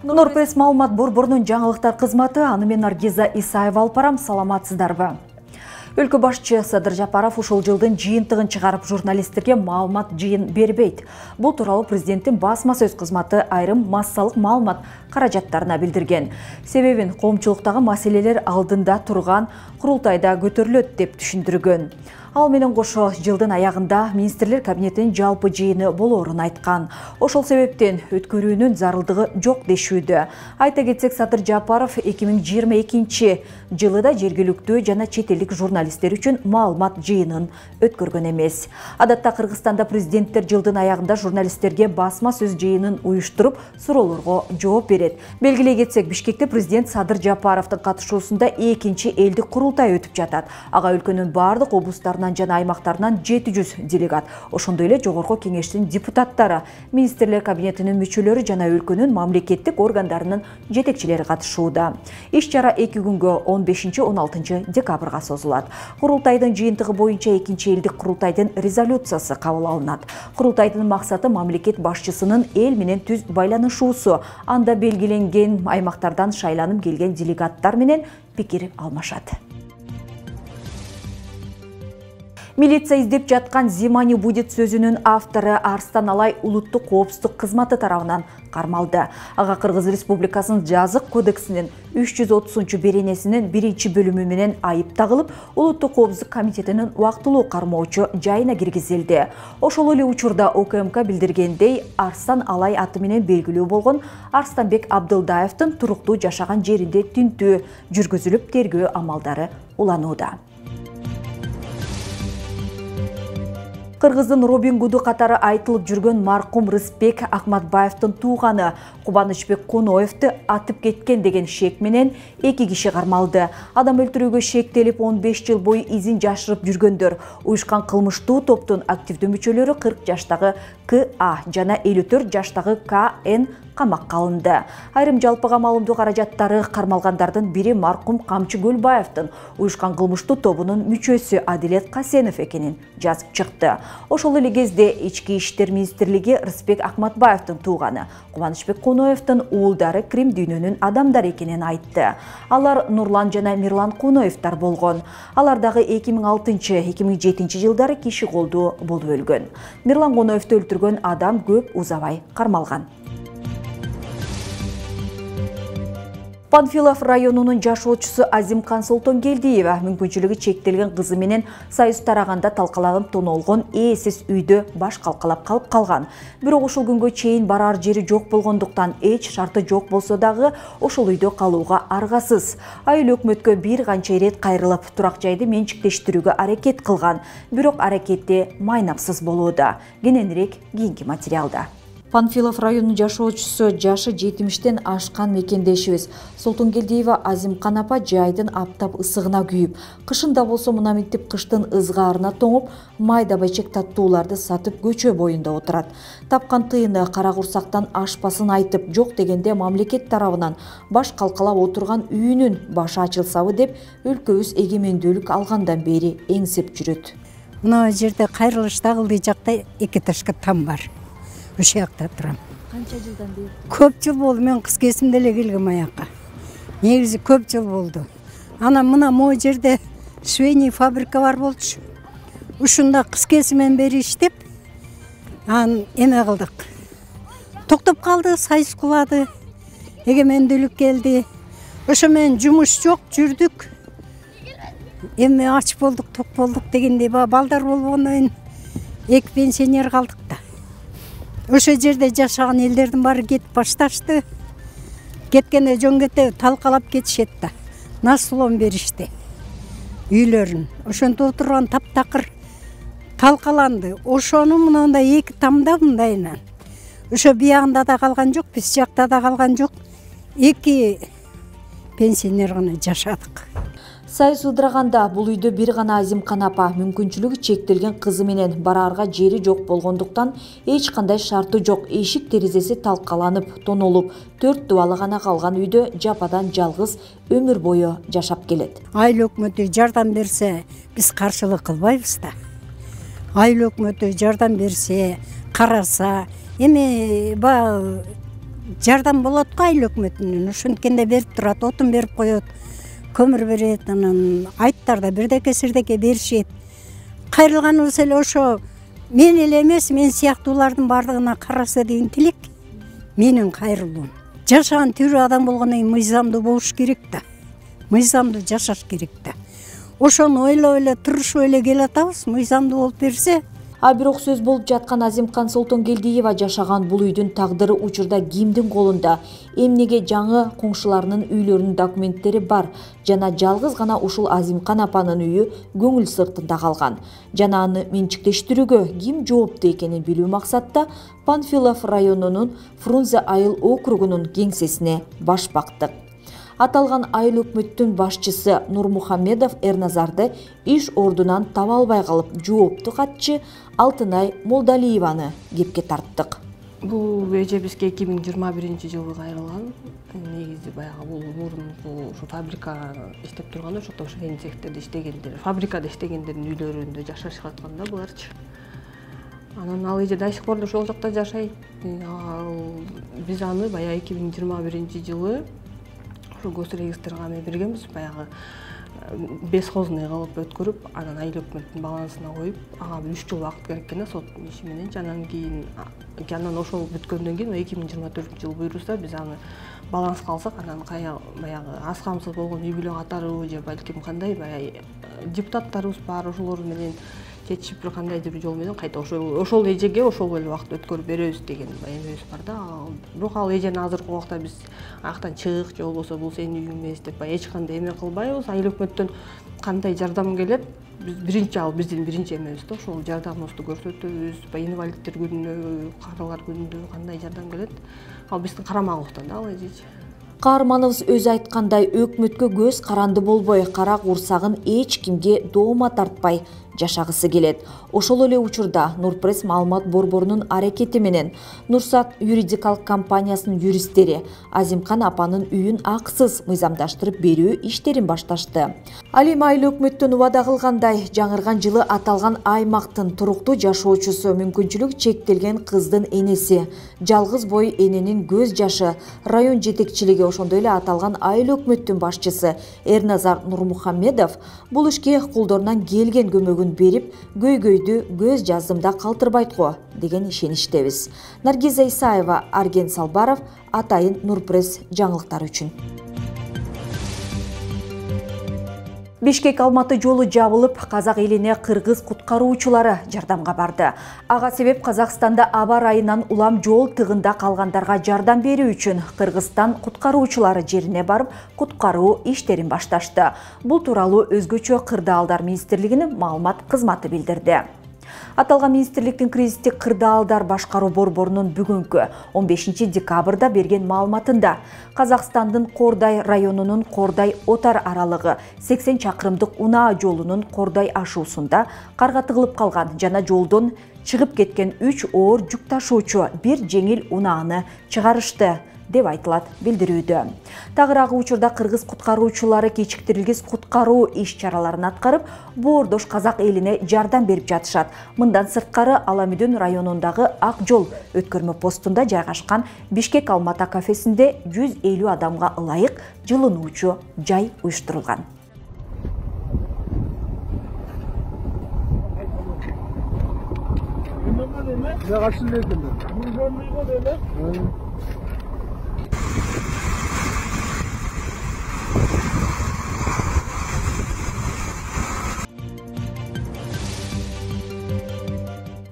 Нурпресс маалымат борборунун жаңылыктар кызматы, аны мен Наргиза Исаева алып барам. Саламатсыздарбы? Өлкө башчы Садыр Жапаров ушул жылдын жыйынтыгын чыгарып журналисттерге маалымат жыйын бербейт. Бул тууралуу президенттин басма сөз кызматы айрым массалык маалымат каражаттарына билдирген. Себебин коомчулуктагы маселелер алдында турган курултайда көтөрүлөт деп түшүндүргөн. Ал менен кошо жылдын аягында министрлер кабинетинин жалпы жыйыны болоорун айткан. Ошол себептен өткөрүүнүн зарылдыгы жок дешүүдө. Айта кетсек, Садыр Жапаров 2022 жылыда жергиликтүү жана чет элдик журналисттер үчүн маалымат жыйынын өткөргөн эмес. Адатта Кыргызстанда президенттер жылдын аягында журналисттерге басма сөз жыйынын уюштуруп, суроолорго жооп берет. Белгилей кетсек, Бишкекте президент Садыр Жапаровдун катышуусунда экинчи элдик курултай өтүп жатат. Ага өлкөнүн бардык облустарынан жана аймактарынан 700 делегат, ошондой эле жогорку кеңештин депутаттары, министрлер кабинетинин мүчөлөрү жана өлкөнүн мамлекеттик органдарынын жетекчилери катышууда. Иш-чара 2 күнгө 15-16 декабрга созулат. Курултайдын жыйынтыгы боюнча экинчи элдик курултайдын резолюциясы кабыл алынат. Курултайдын максаты мамлекет башчысынын эл менен түз байланышуусу. Анда белгиленген аймактардан шайланып келген делегаттар менен пикир алмашат. Милиция издеп жаткан «Зимани будет» сөзүнүн автору Арстан Алай улуттук коопсуздук кызматы тарабынан кармалды. Ага Кыргыз Республикасынын жазык кодексинин 330 беренесинин 1-бөлүмү менен айып тагылып, улуттук коопсуздук комитетинин убактылуу кармоочу жайына киргизилди. Ошол эле учурда ОКМК билдиргендей, Арстан Алай аты менен белгилүү болгон Арстанбек Абдылдаевдин туруктуу жашаган жеринде тинтүү жүргүзүлүп, тергөө амалдары уланууда. Кыргыздын Робин Гуду катары айтылып жүргөн маркум Рыспек Акматбаевдин тууганы Кубанычбек Куноевду атып кеткен деген шек менен 2 киши кармалды. Адам өлтүрүүгө шектелип 15 жыл бою изин жашырып жүргөндөр. Уюшкан кылмыштуу топтун активдүү мүчөлөрү 40 жаштагы К.А. жана 54 жаштагы К.Н. камакка алынды. Айрым жалпы камалымдуу каражаттары кармалгандардын бири маркум Камчы Көлбаевдин уюшкан кылмыштуу тобунун мүчөсү Адилет Касенов экенин жазып чыкты. Ошол эле кезде Ички иштер министрлиги Рыспек Акматбаевдин тууганы Кубанычбек Куноевдин уулдары Крим дүйнөнүн адамдары экенин айтты. Алар Нурлан жана Мирлан Куноевдер болгон. Алар дагы 2006-2007 жылдары киши колдуу болуп өлгөн. Мирлан Куноевду өлтүргөн адам көп узабай кармалган. Панфилов районунун жашоочусу Азимкан Солтонгелдиева мүмкүнчүлүгү чектелген кызы менен союз тараганда талкаланып тоноолгон ээсиз үйдө баш калкалап калып калган. Бирок ушул күнгө чейин барар жери жок болгондуктан эч шарты жок болсо дагы ошол үйдө калууга аргасыз. Айыл өкмөткө бир канча ирет кайрылып, турак жайды менчиктештирүүгө аракет кылган. Бирок аракети майнапсыз болууда. Кененирээк кийинки материалда. Панфилов районунун жашоочусу жашы 70-тен ашкан мекендешибиз Солтонгелдиева Азимкан апа жайдын аптап ысыгына күйүп, кышында болсо мына мектеп кыштын ызгаарына тоңуп, майда байчек таттууларды сатып көчө боюнда отурат. Тапкан тыйыны кара курсактан ашпасын айтып, жок дегенде мамлекет тарабынан баш калкалап отурган үйүнүн башы ачылсабы деп өлкөбүз эгемендүүлүк алгандан бери эңсеп жүрөт. Мына жерде кайрылышта кылдый жакта 2 ташка там бар. Ошол жакта турам. Канча жылдан бери? Көп жыл болду, мен кыз кезимде эле келгем аякка. Негизи көп жыл болду. Ана мына могу жерде швейный фабрика бар болчу. Ушунда кыз кезимден бери иштеп, эме кылдык. Токтоп калды, союз кулады. Эгемендүүлүк келди. Ошо менен жумуш жок, жүрдүк. Эми ач болдук, ток болдук дегендей балдар болгондон кийин 2 пенсионер калдык да. Ошо жерде жашаган элдердин баары кетип башташты. Кеткенде жөн кете талкалап кетишет да. Насулон беришти үйлөрүн. Ошонтип отурган таптакыр талкаланды. Ошону мындай 2 тамда мындайынан. Ошо биягында да калган жок, биз жакта да калган жок. 2 пенсионер гана жашадык. Союз ыдыраганда бул үйдө бир гана Азимкан апа мүмкүнчүлүгү чектелген кызы менен барарга жери жок болгондуктан эч кандай шарты жок, эшик терезеси талкаланып, тонолуп, 4 дубалы гана калган үйдө жападан жалгыз өмүр бою жашап келет. Айыл өкмөтү жардам берсе, биз каршылык кылбайбыз да. Айыл өкмөтү жардам берсе, караса, эми жардам болот го айыл өкмөтүнөн. Ошенткенде берип турат, отун берип коет, көмүр берет, анан айттарда бирдеке сирдеке беришет. Кайрылганыбыз эле ошо мен эле эмес, мен сыяктуулардын бардыгына караса деген тилек менин кайрылуум. Жашаган тирүү адам болгондон кийин мыйзамдуу болуш керек да. Мыйзамдуу жашаш керек да. Ошону ойлоп эле турушуп эле келатабыз, мыйзамдуу болуп берсе. А бирок сөз болуп жаткан Азимкан Солтонгелдиева жашаган бул үйдүн тагдыры учурда кимдин колунда? Эмнеге жаңы коңшуларынын үйлөрүнүн документтери бар жана жалгыз гана ушул Азимкан апанын үйү көңүл сыртында калган. Жана аны менчиктештирүүгө ким жооптуу экенин билүү максатта Панфилов районунун Фрунзе айыл округунун кеңсесине баш бактык. Аталган айыл өкмөттүн башчысы Нурмухамедов Эрназарды иш ордунан таба албай калып, жооптуу катчы Алтынай Молдалиеваны кепке тарттык. Бул эже бизге 2021-жылы кайрылган. Негизи баягы бул мурунку ушу фабрика иштеп турган, ошол швейный цехтерде иштегендер, фабрикада иштегендердин үйлөрүндө жашашып атканда буларчы. Анан ал эже до сих пор ошол жакта жашайт. Биз аны баягы 2021-жылы госрегистрга бергенбиз, баягы бесхозный кылып өткөрүп, анан айыл өкмөттүн балансына коюп, ага 3 жыл убакыт керек экен сот иши менен. Анан кийин ошол бүткөндөн кийин 2024-жылы буйруса биз аны баланска алсак, анан баягы аз камсыз болгон үй бүлө катарыбы же балким кандай баягы депутаттарыбыз бар, ошолор менен чечип бир кандайдыр бир жол менен кайта ошол эжеге ошол эле убакыт өткөрүп беребиз деген эмебиз бар да. Бирок ал эжени азыркы убакта биз аяктан чыгык же болбосо бул сенин үйүң эмес деп эч кандай эме кылбайбыз. Айыл өкмөттөн кандай жардам келет, биз биринчи ал биздин биринчи эмебиз да. Ошол жардамыбызды көрсөтөбүз. Инвалидтер күнүнө, каралар күнүнө кандай жардам келет, ал биздин карамагыбызда да ал эжечи. Каарманыбыз өзү айткандай, өкмөткө көз каранды болбой, кара курсагын эч кимге доома тартпай жашагысы келет. Ошол эле учурда Нурпресс маалымат борборунун аракети менен Нурсат юридикалык компаниясынын юристтери Азимкан апанын үйүн акысыз мыйзамдаштырып берүү иштерин башташты. Ал эми айыл өкмөттөн убада кылгандай, жаңырган жылы аталган аймактын туруктуу жашоочусу, мүмкүнчүлүгү чектелген кыздын энеси, жалгыз бой эненин көз жашы, район жетекчилиги, ошондой эле аталган айыл өкмөттүн башчысы Эрназар Нурмухамедов бул ишке колдорунан келген көмөгүн берип, көйгөйдү көз жаздымда калтырбайт го деген ишеништебиз. Наргиза Исаева, Арген Салбаров, Атайын Нурпресс жаңылыктары үчүн. Бишкек Алматы жолу жабылып, казак элине кыргыз куткаруучулары жардамга барды. Ага себеп Казакстанда аба ырайынан улам жол тыгында калгандарга жардам берүү үчүн Кыргызстан куткаруучулары жерине барып, куткаруу иштерин башташты. Бул тууралуу Өзгөчө кырдаалдар министрлигинин маалымат кызматы билдирди. Аталган министрликтин кризистик кырдаалдар башкаруу борборунун бүгүнкү 15 декабрда берген маалыматында Казакстандын Кордай районунун Кордай-Отар аралыгы 80 чакырымдык унаа жолунун Кордай ашуусунда карга тыгылып калган жана жолдон чыгып кеткен 3 оор жүк ташуучу бир жеңил унааны чыгарышты деп айтылат билдирүүдө. Тагыраагы учурда кыргыз куткаруучулары кечиктирилгис куткаруу иш-чараларын аткарып, боордош казак элине жардам берип жатышат. Мындан сырткары Аламүдүн районундагы Ак жол өткөрмө постунда жайгашкан Бишкек Алмата кафесинде 150 адамга ылайык жылынуучу жай уюштурулган.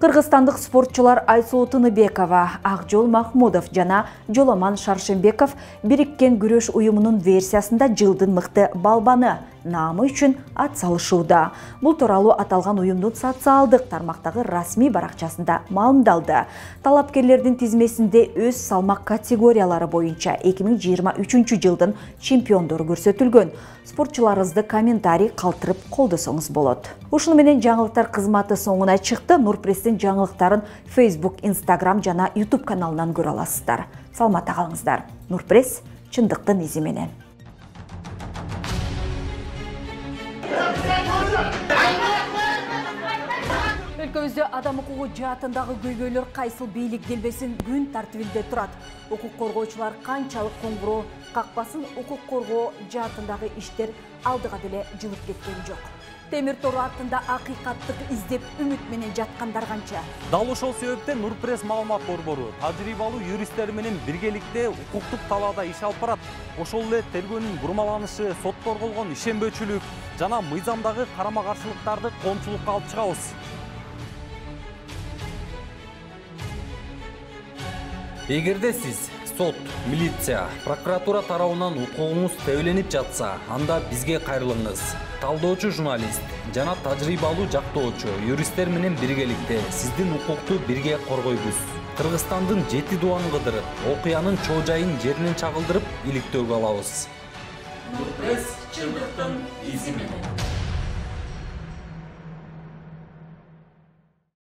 Кыргызстандык спортчулар Айсулуу Тыныбекова, Акжол Махмудов жана Жоламан Шаршембеков бириккен күрөш уюмунун версиясында жылдын мыкты балбаны наамы үчүн ат салышууда. Бул тууралуу аталган уюмдун социалдык тармактагы расмий баракчасында маалымдалды. Талапкерлердин тизмесинде өз салмак категориялары боюнча 2023 жылдын чемпиондору көрсөтүлгөн. Спортчуларыбызды комментарий калтырып колдосоңуз болот. Ушуну менен жаңылыктар кызматы соңуна чыкты. Нурпресстин жаңылыктарын Facebook, Instagram жана YouTube каналынан көрө аласыздар. Саламатта калыңыздар. Нурпресс чындыктын изи менен. Өлкөбүздө адам укугу жаатындагы көйгөйлөр кайсыл бийлик келбесин күн тартибинде турат. Укук коргоочулар канчалык коңгуроо какпасын, укук коргоо жаатындагы иштер алдыга деле жылып кеткен жок. Темир тору артында акыйкаттык издеп үмүт менен жаткандар канча. Дал ошол себептен Нурпресс маалымат борбору тажрыйбалуу юристтер менен биргеликте укуктук талаада иш алып барат. Ошол эле тергөөнүн бурмаланышы, сотто болгон ишенбөөчүлүк жана мыйзамдагы карама-каршылыктарды коомчулукка алып чыгабыз. Эгерде сиз сот, милиция, прокуратура тарабынан укугуңуз тебеленип жатса, анда бизге кайрылыңыз. Талдоочу журналист жана тажрыйбалуу жактоочу юристтер менен биргеликте сиздин укукту бирге коргойбуз. Кыргызстандын 7 дубанын кыдырып, окуянын чоо жайын жеринен чагылдырып, иликтөөгө алабыз. Нурпресс чындыктын изи менен.